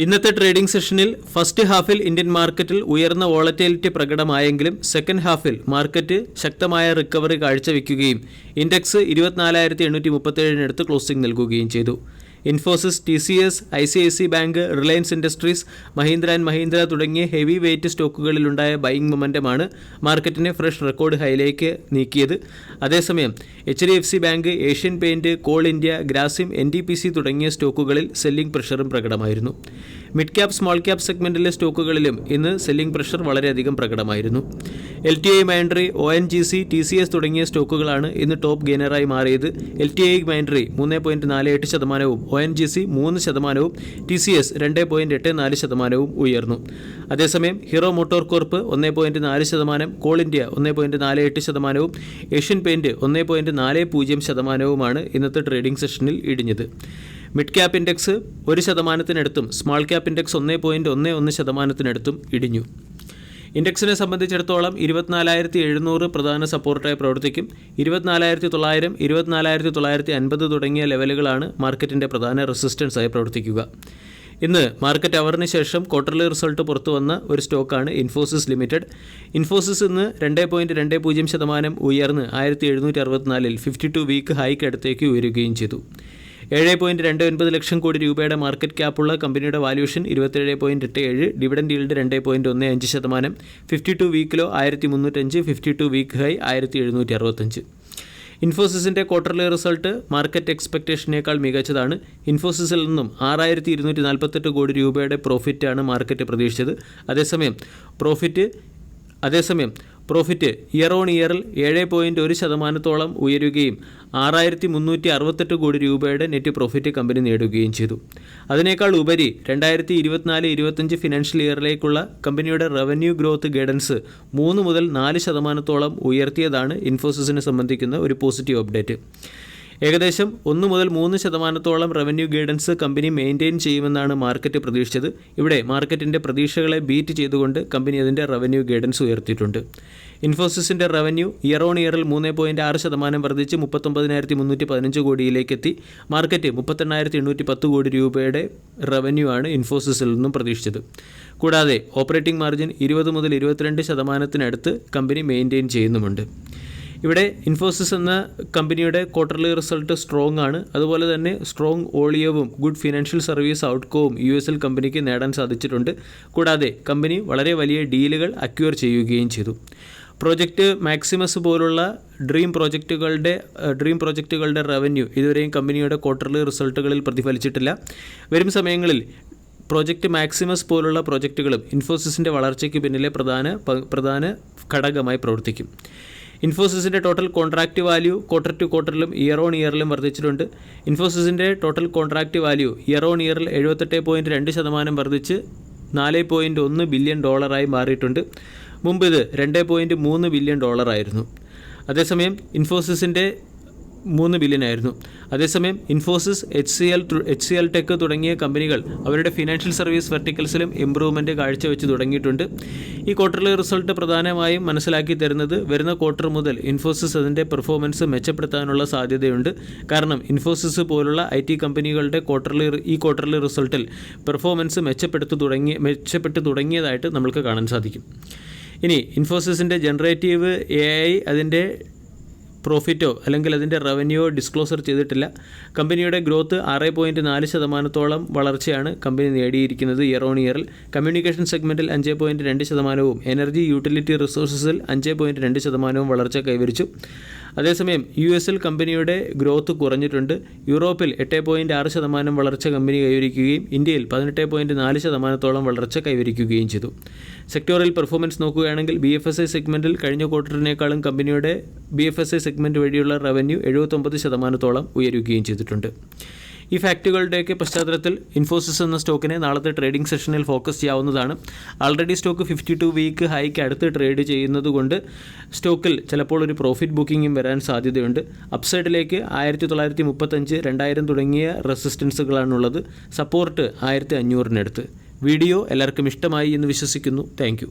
ഇന്നത്തെ ട്രേഡിംഗ് സെഷനിൽ ഫസ്റ്റ് ഹാഫിൽ ഇന്ത്യൻ മാർക്കറ്റിൽ ഉയർന്ന വോളറ്റിലിറ്റി പ്രകടമായെങ്കിലും സെക്കൻഡ് ഹാഫിൽ മാർക്കറ്റ് ശക്തമായ റിക്കവറി കാഴ്ചവെക്കുകയും ഇൻഡെക്സ് 24,837 ക്ലോസിംഗ് നൽകുകയും ചെയ്തു. Infosys, TCS, ICICI bank, Reliance Industries, Mahindra and Mahindra തുടങ്ങിയ ഹെവി വെയ്റ്റ് സ്റ്റോക്കുകളിലുണ്ടായ ബൈയിങ് മൊമെൻറ്റമാണ് മാർക്കറ്റിനെ ഫ്രഷ് റെക്കോർഡ് ഹൈയിലേക്ക് നീക്കിയത്. അതേസമയം HDFC bank, Asian paint, Coal India, Grasim, NTPC തുടങ്ങിയ സ്റ്റോക്കുകളിൽ സെല്ലിംഗ് പ്രഷറും പ്രകടമായിരുന്നു. മിഡ് ക്യാപ്, സ്മോൾ ക്യാപ് സെഗ്മെൻറ്റിലെ സ്റ്റോക്കുകളിലും ഇന്ന് സെല്ലിംഗ് പ്രഷർ വളരെയധികം പ്രകടമായിരുന്നു. LTI മൈൻഡ്രി, ONGC, TCS തുടങ്ങിയ സ്റ്റോക്കുകളാണ് ഇന്ന് ടോപ്പ് ഗെയിനറായി മാറിയത്. LTI മൈൻഡ്രി 3.48%, ONGC 3%, TCS 2.84% ഉയർന്നു. അതേസമയം Hero Motor Corp 1.4%, Coal India 1.48%, Asian paint 1.40% ഇന്നത്തെ ട്രേഡിംഗ് സെഷനിൽ ഇടിഞ്ഞത്. മിഡ് ക്യാപ് ഇൻഡെക്സ് 1%-അടുത്തും സ്മാൾ ക്യാപ് ഇൻഡെക്സ് 1.11%-അടുത്തും ഇടിഞ്ഞു. ഇൻഡെക്സിനെ സംബന്ധിച്ചിടത്തോളം 24,700 പ്രധാന സപ്പോർട്ടായി പ്രവർത്തിക്കും. 24,900, 24,950 തുടങ്ങിയ ലെവലുകളാണ് മാർക്കറ്റിൻ്റെ പ്രധാന റെസിസ്റ്റൻസായി പ്രവർത്തിക്കുക. ഇന്ന് മാർക്കറ്റ് അവറിന് ശേഷം ക്വാർട്ടർലി റിസൾട്ട് പുറത്തു വന്ന ഒരു സ്റ്റോക്കാണ് ഇൻഫോസിസ് ലിമിറ്റഡ്. ഇൻഫോസിസ് ഇന്ന് 2.20% ഉയർന്ന് 1764 52 വീക്ക് ഹൈക്ക് അടുത്തേക്ക് ഉയരുകയും ചെയ്തു. 7.29 ലക്ഷം കോടി രൂപയുടെ മാർക്കറ്റ് ക്യാപ്പുള്ള കമ്പനിയുടെ valuation 27.87, dividend yield 2.15%, 52 week low 1305, 52 week high 1765. ഇൻഫോസിസിൻ്റെ ക്വാർട്ടർലി റിസൾട്ട് മാർക്കറ്റ് എക്സ്പെക്റ്റേഷനേക്കാൾ മികച്ചതാണ്. ഇൻഫോസിസിൽ നിന്നും 6,248 കോടി രൂപയുടെ പ്രോഫിറ്റാണ് മാർക്കറ്റ് പ്രതീക്ഷിച്ചത്. അതേസമയം പ്രോഫിറ്റ് ഇയർ ഓൺ ഇയറിൽ 7.1% ഉയരുകയും 6,368 കോടി രൂപയുടെ നെറ്റ് പ്രോഫിറ്റ് കമ്പനി നേടുകയും ചെയ്തു. അതിനേക്കാൾ ഉപരി 2024-25 ഫിനാൻഷ്യൽ ഇയറിലേക്കുള്ള കമ്പനിയുടെ റവന്യൂ ഗ്രോത്ത് ഗൈഡൻസ് 3-4% ഉയർത്തിയതാണ് ഇൻഫോസിസിനെ സംബന്ധിക്കുന്ന ഒരു പോസിറ്റീവ് അപ്ഡേറ്റ്. ഏകദേശം 1-3% റവന്യൂ ഗൈഡൻസ് കമ്പനി മെയിൻറ്റെയിൻ ചെയ്യുമെന്നാണ് മാർക്കറ്റ് പ്രതീക്ഷിച്ചത്. ഇവിടെ മാർക്കറ്റിൻ്റെ പ്രതീക്ഷകളെ ബീറ്റ് ചെയ്തുകൊണ്ട് കമ്പനി അതിൻ്റെ റവന്യൂ ഗൈഡൻസ് ഉയർത്തിയിട്ടുണ്ട്. ഇൻഫോസിസിൻ്റെ റവന്യൂ ഇയർ ഓൺ ഇയറിൽ 3.6% വർദ്ധിച്ച് 39,315 കോടിയിലേക്കെത്തി. മാർക്കറ്റ് 38,810 കോടി രൂപയുടെ റവന്യൂ ആണ് ഇൻഫോസിസിൽ നിന്നും പ്രതീക്ഷിച്ചത്. കൂടാതെ ഓപ്പറേറ്റിംഗ് മാർജിൻ 20-22% കമ്പനി മെയിൻറ്റെയിൻ ചെയ്യുന്നുമുണ്ട്. ഇവിടെ ഇൻഫോസിസ് എന്ന കമ്പനിയുടെ ക്വാർട്ടർലി റിസൾട്ട് സ്ട്രോങ് ആണ്. അതുപോലെ തന്നെ സ്ട്രോങ് ഓളിയവും ഗുഡ് ഫിനാൻഷ്യൽ സർവീസ് ഔട്ട്കവും US കമ്പനിക്ക് നേടാൻ സാധിച്ചിട്ടുണ്ട്. കൂടാതെ കമ്പനി വളരെ വലിയ ഡീലുകൾ അക്വയർ ചെയ്യുകയും ചെയ്തു. പ്രോജക്റ്റ് മാക്സിമസ് പോലുള്ള ഡ്രീം പ്രോജക്റ്റുകളുടെ റവന്യൂ ഇതുവരെയും കമ്പനിയുടെ ക്വാർട്ടർലി റിസൾട്ടുകളിൽ പ്രതിഫലിച്ചിട്ടില്ല. വരും സമയങ്ങളിൽ പ്രോജക്റ്റ് മാക്സിമസ് പോലുള്ള പ്രോജക്റ്റുകളും ഇൻഫോസിസിൻ്റെ വളർച്ചയ്ക്ക് പിന്നിലെ പ്രധാന ഘടകമായി പ്രവർത്തിക്കും. ഇൻഫോസിസിൻ്റെ total contract value quarter to ക്വാർട്ടറിലും ഇയർ ഓൺ ഇയറിലും വർദ്ധിച്ചിട്ടുണ്ട്. ഇൻഫോസിസിൻ്റെ total contract value year on ഇയറിൽ 78.2% വർദ്ധിച്ച് $4.1 ബില്യൺ മാറിയിട്ടുണ്ട്. മുമ്പ് ഇത് $2.3 ബില്യൺ ആയിരുന്നു. അതേസമയം ഇൻഫോസിസിൻ്റെ 3 ബില്യൺ ആയിരുന്നു. അതേസമയം ഇൻഫോസിസ്, HCL ടെക് തുടങ്ങിയ കമ്പനികൾ അവരുടെ ഫിനാൻഷ്യൽ സർവീസ് വെർട്ടിക്കൽസിലും ഇംപ്രൂവ്മെൻറ്റ് കാഴ്ചവെച്ച് തുടങ്ങിയിട്ടുണ്ട്. ഈ ക്വാർട്ടർലി റിസൾട്ട് പ്രധാനമായും മനസ്സിലാക്കി തരുന്നത് വരുന്ന ക്വാർട്ടർ മുതൽ ഇൻഫോസിസ് അതിൻ്റെ പെർഫോമൻസ് മെച്ചപ്പെടുത്താനുള്ള സാധ്യതയുണ്ട്. കാരണം ഇൻഫോസിസ് പോലുള്ള IT കമ്പനികളുടെ ഈ ക്വാർട്ടർലി റിസൾട്ടിൽ പെർഫോമൻസ് മെച്ചപ്പെട്ടു തുടങ്ങിയതായിട്ട് നമുക്ക് കാണാൻ സാധിക്കും. ഇനി ഇൻഫോസിസിൻ്റെ ജനറേറ്റീവ് AI അതിൻ്റെ പ്രോഫിറ്റോ അല്ലെങ്കിൽ അതിൻ്റെ റവന്യൂയോ ഡിസ്ക്ലോസർ ചെയ്തിട്ടില്ല. കമ്പനിയുടെ ഗ്രോത്ത് 6.4% വളർച്ചയാണ് കമ്പനി നേടിയിരിക്കുന്നത് ഇയർ ഓൺ ഇയറിൽ. കമ്മ്യൂണിക്കേഷൻ സെഗ്മെൻറ്റിൽ 5.2%, എനർജി യൂട്ടിലിറ്റി റിസോഴ്സസിൽ 5.2% വളർച്ച കൈവരിച്ചു. അതേസമയം US കമ്പനിയുടെ ഗ്രോത്ത് കുറഞ്ഞിട്ടുണ്ട്. യൂറോപ്പിൽ 8.6% വളർച്ച കമ്പനി കൈവരിക്കുകയും ഇന്ത്യയിൽ 18.4% വളർച്ച കൈവരിക്കുകയും ചെയ്തു. സെക്ടോറിയൽ പെർഫോമൻസ് നോക്കുകയാണെങ്കിൽ BFSI സെഗ്മെൻറ്റിൽ കഴിഞ്ഞ ക്വാർട്ടറിനേക്കാളും കമ്പനിയുടെ BFSI സെഗ്മെൻറ്റ് വഴിയുള്ള റവന്യൂ 79% ഉയരുകയും ചെയ്തിട്ടുണ്ട്. ഈ ഫാക്റ്റുകളുടെയൊക്കെ പശ്ചാത്തലത്തിൽ ഇൻഫോസിസ് എന്ന സ്റ്റോക്കിനെ നാളത്തെ ട്രേഡിംഗ് സെഷനിൽ ഫോക്കസ് ചെയ്യാവുന്നതാണ്. ആൾറെഡി സ്റ്റോക്ക് 52 വീക്ക് ഹൈക്ക് അടുത്ത് ട്രേഡ് ചെയ്യുന്നതുകൊണ്ട് സ്റ്റോക്കിൽ ചിലപ്പോൾ ഒരു പ്രോഫിറ്റ് ബുക്കിങ്ങും വരാൻ സാധ്യതയുണ്ട്. അപ്സൈഡിലേക്ക് 1935, 2000 തുടങ്ങിയ റെസിസ്റ്റൻസുകളാണുള്ളത്. സപ്പോർട്ട് 1500-അടുത്ത്. വീഡിയോ എല്ലാവർക്കും ഇഷ്ടമായി എന്ന് വിശ്വസിക്കുന്നു. താങ്ക്